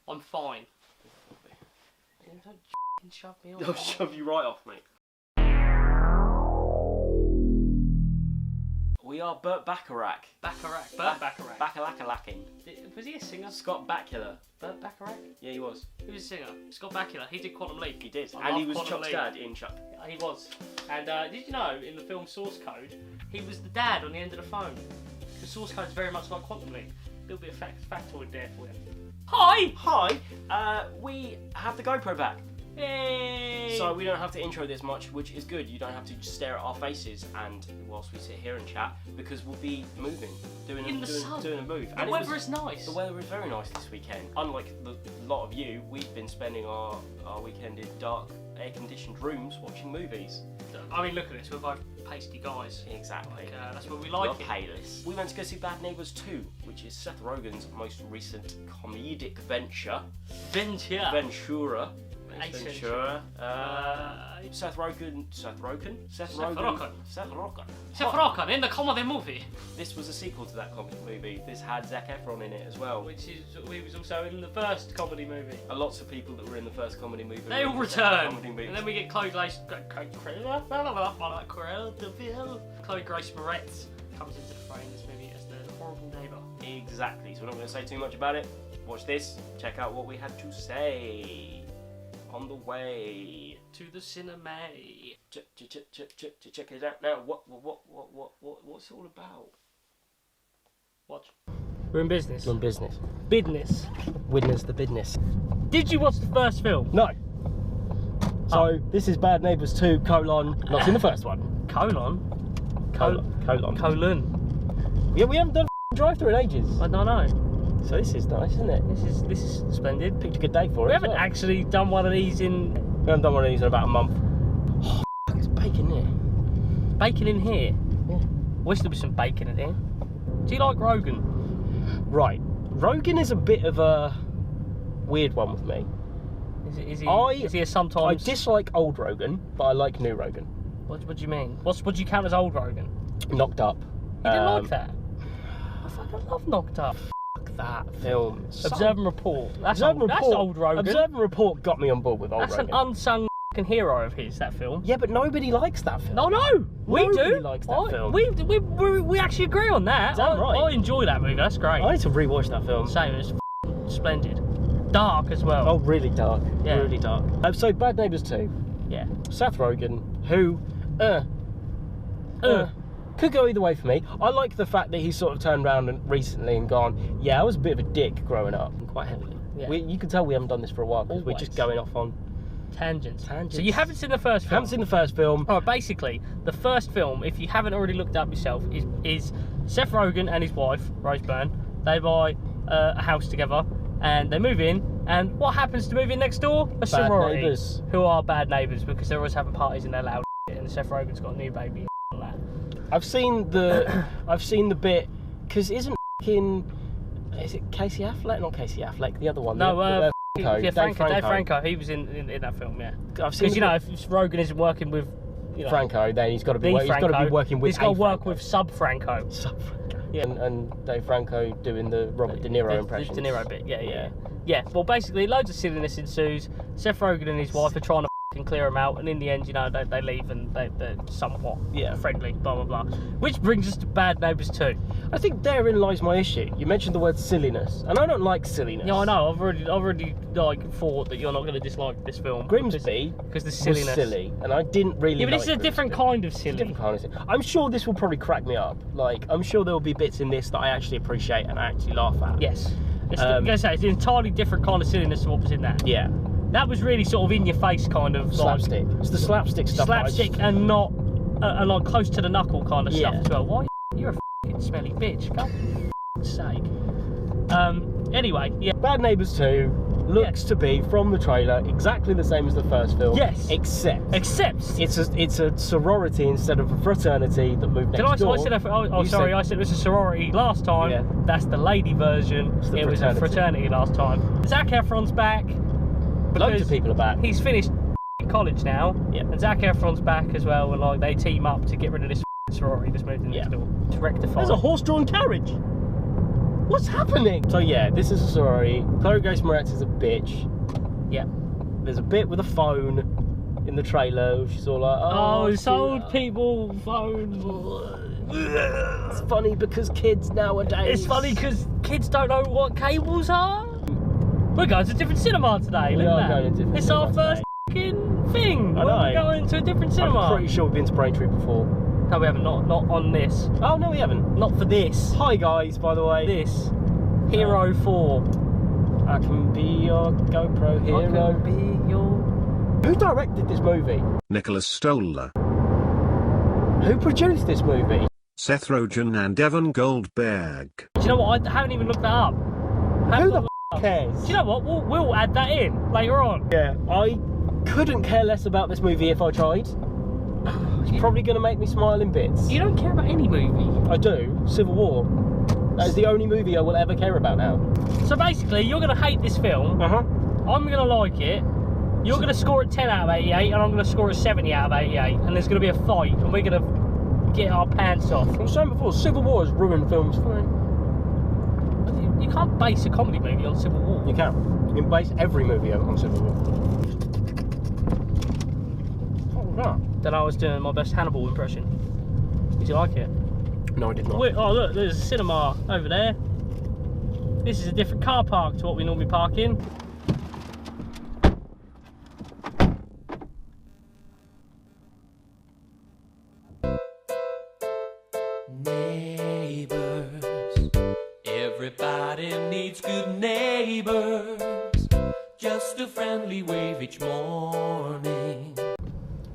I'm fine. Don't shove me off. I'll shove you right off, mate. We are Burt Bacharach. Bacharach. Burt Bacharach. Bachalackalacking. Was he a singer? Scott Bakula. Burt Bacharach? Yeah, he was. He was a singer. Scott Bakula. He did Quantum Leap. He did. I And he love was Quantum Chuck's Leap. dad in Chuck. He was. And did you know, in the film Source Code, he was the dad on the end of the phone? Because Source Code is very much like Quantum Leap. A little bit of factoid there for you. Hi! Hi! We have the GoPro back. Yay! So we don't have to intro this much, which is good. You don't have to just stare at our faces and whilst we sit here and chat, because we'll be moving, doing a move. The weather is nice. The weather is very nice this weekend. Unlike a lot of you, we've been spending our weekend in dark, air-conditioned rooms watching movies. I mean, look at this. We're both pasty guys. Exactly. Like, that's what we like. We're payless. We went to go see Bad Neighbours 2, which is Seth Rogen's most recent comedic venture. Ventura. Seth Rogen in the comedy movie. This was a sequel to that comedy movie. This had Zac Efron in it as well. He was also in the first comedy movie. Lots of people that were in the first comedy movie. They all return. And then we get Chloe Grace Moretz comes into the frame in this movie as the horrible neighbour. Exactly. So we're not going to say too much about it. Watch this. Check out what we had to say. On the way to the cinema. Check it out now. What's it all about? What? We're in business. We're in business. Business. Witness the business. Did you watch the first film? No. So this is Bad Neighbours 2, not seen the first one. Colon. Yeah, we haven't done drive-through in ages. I don't know. So this is nice, isn't it? This is splendid. Picked a good day for it. We haven't actually done one of these in... We haven't done one of these in about a month. Oh, it's bacon here. Bacon in here? Yeah. Wish there was some bacon in here. Do you like Rogan? Right. Rogan is a bit of a weird one with me. Is he a sometimes... I dislike old Rogan, but I like new Rogan. What do you mean? What do you count as old Rogan? Knocked Up. You didn't like that? I fucking love Knocked Up. That film. Observe and Report. That's old Rogan. Observe and Report got me on board with old Rogan. That's an unsung hero of his, that film. Yeah, but nobody likes that film. No, we do. Nobody likes that film. We actually agree on that. Damn right. I enjoy that movie. That's great. I need to rewatch that film. Same. It's splendid. Dark as well. Oh, really dark. Yeah. Really dark. So Bad Neighbours 2. Yeah. Seth Rogen, who, could go either way for me. I like the fact that he's sort of turned around recently and gone, yeah, I was a bit of a dick growing up, quite heavily. Yeah. You can tell we haven't done this for a while because we're just going off on tangents. So you haven't seen the first film? Haven't seen the first film. Alright, basically, the first film, if you haven't already looked it up yourself, is Seth Rogen and his wife, Rose Byrne. They buy a house together and they move in. And what happens to move in next door? A sorority. Neighbours. Who are bad neighbours because they're always having parties and they're loud and Seth Rogen's got a new baby and all that. I've seen the bit because is it Casey Affleck? Not Casey Affleck, the other one. No, Dave Franco. He was in that film, yeah. I've seen because if Rogen isn't working with Franco, then he's got to be working with. He's got to work with Sub-Franco. Sub-Franco. Yeah. And Dave Franco doing the Robert De Niro impression. The De Niro bit, yeah. Well, basically, loads of silliness ensues. Seth Rogen and his wife are trying to clear them out, and in the end, they leave and they're somewhat friendly, blah blah blah. Which brings us to Bad Neighbours 2. I think therein lies my issue. You mentioned the word silliness, and I don't like silliness. Yeah, I know. I've already thought that you're not going to dislike this film. Grimsby because the silliness was silly, and I didn't really. Yeah, but like it's a different kind of silly. I'm sure this will probably crack me up. Like, I'm sure there will be bits in this that I actually appreciate and I actually laugh at. Yes. It's an entirely different kind of silliness to what was in that. Yeah. That was really sort of in your face kind of slapstick. It's the slapstick stuff. Slapstick and not like close to the knuckle kind of stuff as well. Why you're a f***ing smelly bitch? Go for f***ing sake. Anyway, yeah. Bad Neighbours 2 looks to be from the trailer exactly the same as the first film. Yes. Except it's a sorority instead of a fraternity that moved next door. I said it was a sorority last time. Yeah. That's the lady version. It was a fraternity last time. Zac Efron's back. Loads of people are back. He's finished college now, and Zac Efron's back as well, and they team up to get rid of this sorority that's moved in next door to rectify. There's a horse-drawn carriage. What's happening? So yeah, this is a sorority. Chloe Grace Moretz is a bitch. Yeah. There's a bit with a phone in the trailer. She's all like, oh sold people phones. It's funny because kids nowadays. It's funny because kids don't know what cables are. We're going to a different cinema today. We look are at that. going to a different It's cinema our first today. fucking thing. I know. We're going to a different cinema. I'm pretty sure we've been to Braintree before. No, we haven't. Not on this. Oh no, we haven't. Not for this. Hi guys, by the way. This. Hero 4. I can be your GoPro hero. I can be your... Who directed this movie? Nicholas Stoller. Who produced this movie? Seth Rogen and Evan Goldberg. Do you know what? I haven't even looked that up. Who the f cares? Do you know what? We'll add that in later on. Yeah, I couldn't care less about this movie if I tried. It's probably going to make me smile in bits. You don't care about any movie. I do. Civil War. That is the only movie I will ever care about now. So basically, you're going to hate this film. I'm going to like it. You're going to score it 10 out of 88, and I'm going to score it 70 out of 88. And there's going to be a fight, and we're going to get our pants off. I was saying before, Civil War has ruined films for me. You can't base a comedy movie on Civil War. You can. You can base every movie on Civil War. What was that? Then I was doing my best Hannibal impression. Did you like it? No, I did not. Oh look, there's a cinema over there. This is a different car park to what we normally park in. Neighbors, everybody needs good neighbors. Just a friendly wave each morning.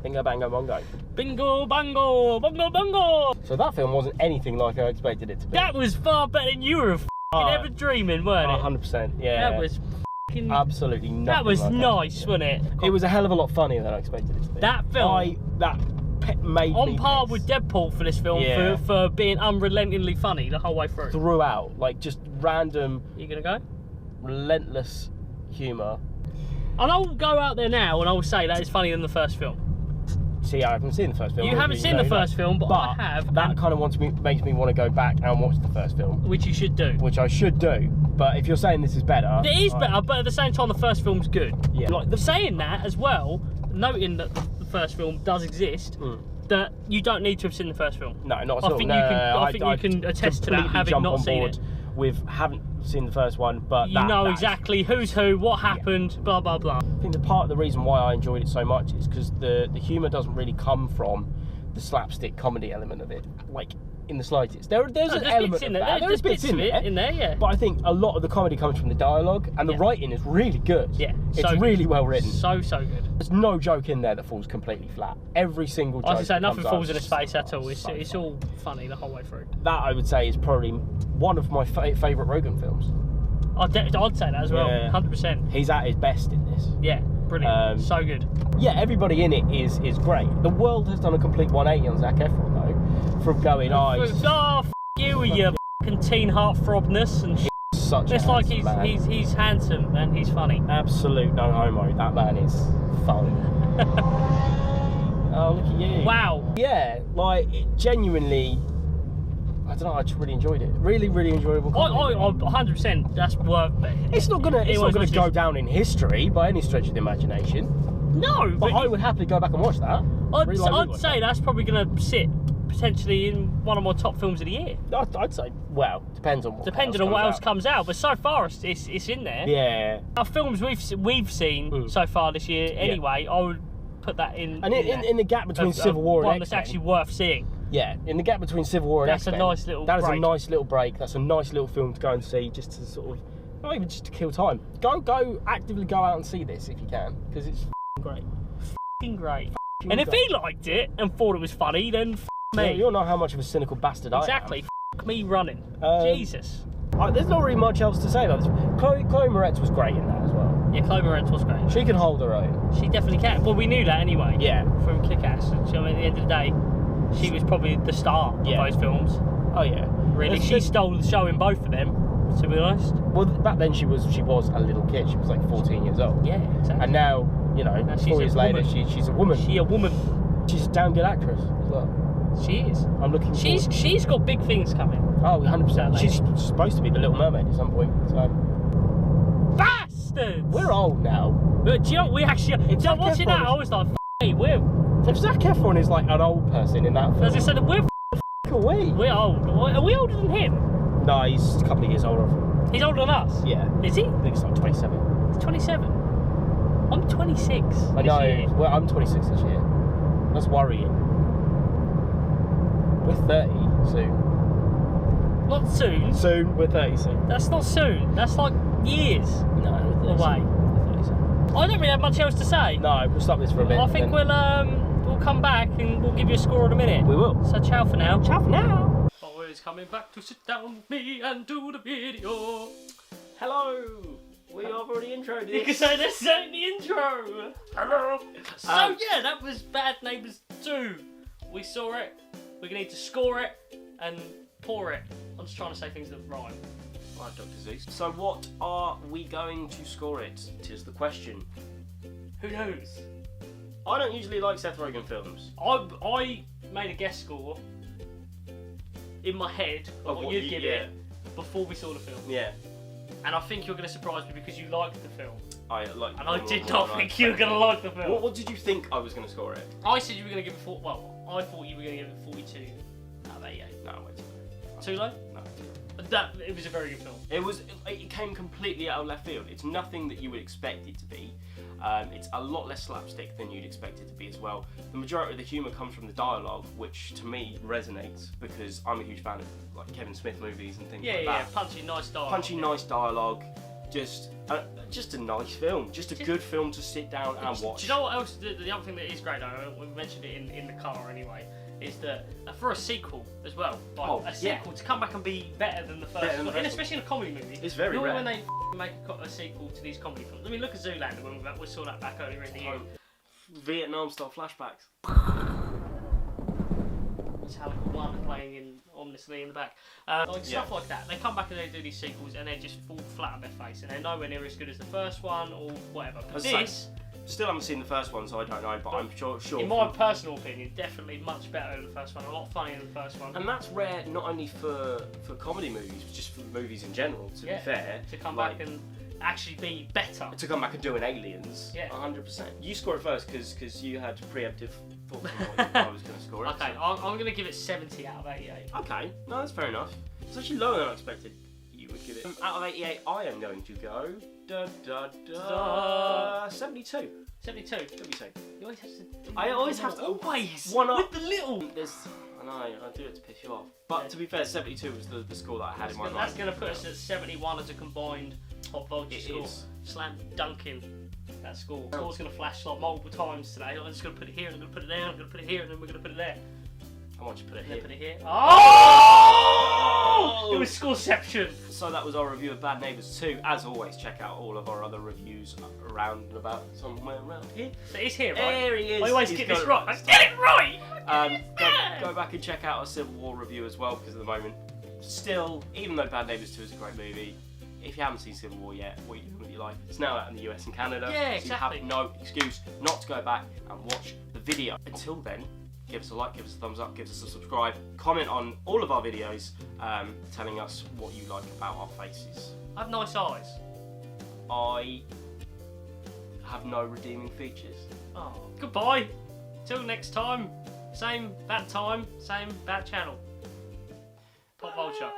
Bingo, bango, bongo. Bingo, bango, bongo, bongo. So that film wasn't anything like I expected it to be. That was far better than you were ever dreaming, weren't it? 100%, yeah. That was fucking... absolutely nothing. That was like nice, wasn't it? It was a hell of a lot funnier than I expected it to be. That film... made on me par piss. with Deadpool for this film, Yeah. for being unrelentingly funny the whole way through. Throughout, like just random, You gonna go? relentless humour. And I'll go out there now and I'll say that is funnier than the first film. See, I haven't seen the first film. You haven't seen the first film, but I have. That kind of makes me want to go back and watch the first film. Which you should do. Which I should do. But if you're saying this is better... It is better, but at the same time the first film's good. Yeah. Like, saying that as well, noting that the first film does exist, that you don't need to have seen the first film. No, not at all. I think you can attest to that, having not seen it. Haven't seen the first one, but you know exactly who's who, what happened, blah blah blah. I think the reason why I enjoyed it so much is because the humour doesn't really come from the slapstick comedy element of it, like in the slightest. There's an element of that. There's bits in there, yeah. But I think a lot of the comedy comes from the dialogue, and the writing is really good. Yeah, it's really well written. So good. There's no joke in there that falls completely flat. Every single joke. I was going to say nothing falls in a is space at all. It's all funny the whole way through. That I would say is probably one of my favourite Rogen films. I'd say that as well. 100%. He's at his best in this. Yeah, brilliant. So good. Yeah, everybody in it is great. The world has done a complete 180 on Zac Efron though, from going, f you with your fucking teen heartthrobness and shit. Such it's like he's handsome and he's funny. Absolute no homo. That man is fun. Oh, look at you. Wow. Yeah, like genuinely. I don't know. I just really enjoyed it. Really, really enjoyable. 100%. That's worth it. It's not gonna go down in history by any stretch of the imagination. No, but I would happily go back and watch that. I'd say that's probably gonna sit potentially in one of my top films of the year. I'd say, well, depends on what. Depending on what else comes out, but so far it's in there. Yeah. Our films we've seen so far this year, anyway, I would put that in. And in the gap between Civil War and one that's actually worth seeing. Yeah, in the gap between Civil War and X-Men. That's a nice little break. That is a nice little break. That's a nice little film to go and see, just to sort of, not even just to kill time. Actively go out and see this if you can, because it's great. Great. And if he liked it and thought it was funny, then me. Yeah, you'll know how much of a cynical bastard I am. Exactly. Me running. Jesus. There's not really much else to say about this. Chloe Moretz was great in that as well. Yeah, Chloe Moretz was great. She can hold her own. She definitely can. Well, we knew that anyway. Yeah. From Kick-Ass. So, at the end of the day, she was probably the star of those films. Oh yeah. Really, she stole the show in both of them, to be honest. Well, back then she was a little kid. She was like 14 years old. Yeah, exactly. And now, you know, 4 years later, she's a woman. She's a woman. She's a damn good actress as well. She is. I'm looking. She's got big things coming. Oh, 100%. She's supposed to be the Little Mermaid at some point. So. Bastards! We're old now. But do you know what we actually? Watching that, I was like, "F***ing, we're." If Zac Efron is like an old person in that film, as I said, we're away. We're old. Are we older than him? No, he's a couple of years older. He's older than us. Yeah. Is he? I think he's like 27. He's 27. I'm 26. I know. Well, I'm 26 this year. That's worrying. We're 30 soon. Not soon. Soon. We're 30 soon. That's not soon. That's like years. No, we're 30 away. I don't really have much else to say. No, we'll stop this for a bit. I think we'll come back and we'll give you a score in a minute. We will. So ciao for now. Ciao for now. Always coming back to sit down with me and do the video. Hello. We have already introed this. You can say this ain't the intro. Hello. So yeah, that was Bad Neighbours 2. We saw it. We're gonna need to score it and pour it. I'm just trying to say things that rhyme. Right, Dr. Zeus. So what are we going to score it? Tis the question. Who knows? I don't usually like Seth Rogen films. I made a guess score in my head of what you'd give it before we saw the film. Yeah. And I think you're going to surprise me because you liked the film. I liked the film. And I did not think you were going to like the film. What did you think I was going to score it? I said you were going to give it I thought you were going to give it 42 out of 88. No, way too low. Too low? No, too low. It was a very good film. It came completely out of left field. It's nothing that you would expect it to be. It's a lot less slapstick than you'd expect it to be as well. The majority of the humour comes from the dialogue, which to me resonates because I'm a huge fan of like Kevin Smith movies and things like that. Yeah, punchy, nice dialogue. Punchy, nice dialogue. Just a nice film. Just a good film to sit down and watch. Do you know what else? The other thing that is great, though, we mentioned it in the car anyway, is that for a sequel as well, a sequel to come back and be better than the first one, and especially in a comedy movie. It's very rare. When they make a sequel to these comedy films. I mean, look at Zoolander when we saw that back earlier in the year. Vietnam style flashbacks. Metallica 1 playing ominously in the back. Stuff like that. They come back and they do these sequels and they just fall flat on their face and they're nowhere near as good as the first one or whatever. But this... Still haven't seen the first one, so I don't know, but I'm sure. In my personal opinion, definitely much better than the first one. A lot funnier than the first one. And that's rare, not only for comedy movies, but just for movies in general. To be fair, to come back and actually be better. To come back and do an Aliens. Yeah, 100%. You score it first because you had preemptive thoughts on what I was going to score it. Okay, so. I'm going to give it 70 out of 88. Okay, no, that's fair enough. It's actually lower than I expected. You would give it. Out of 88, I am going to go 72. 72. 72. You always have to. I always have to. Always. One up. With the little. I know. I do it to piss you off. But to be fair, 72 was the score that I had in my mind. That's going to put us at 71 as a combined PopVulture score. Slam dunking that score. The score's going to flash like multiple times today. I'm just going to put it here and I'm going to put it there. I'm going to put it here and then we're going to put it there. I want you to put it here. Put it here. Oh! It was scoreception. So that was our review of Bad Neighbours 2. As always, check out all of our other reviews around and about somewhere around here. So it's here, right? There he is. I always get this right. I get it right! Go back and check out our Civil War review as well, because at the moment, still, even though Bad Neighbours 2 is a great movie, if you haven't seen Civil War yet, what are you doing with your life? It's now out in the US and Canada. Yeah, so exactly. you have no excuse not to go back and watch the video. Until then, give us a like, give us a thumbs up, give us a subscribe, comment on all of our videos, telling us what you like about our faces. I have nice eyes. I have no redeeming features. Oh, goodbye. Till next time. Same bad time, same bad channel. PopVulture.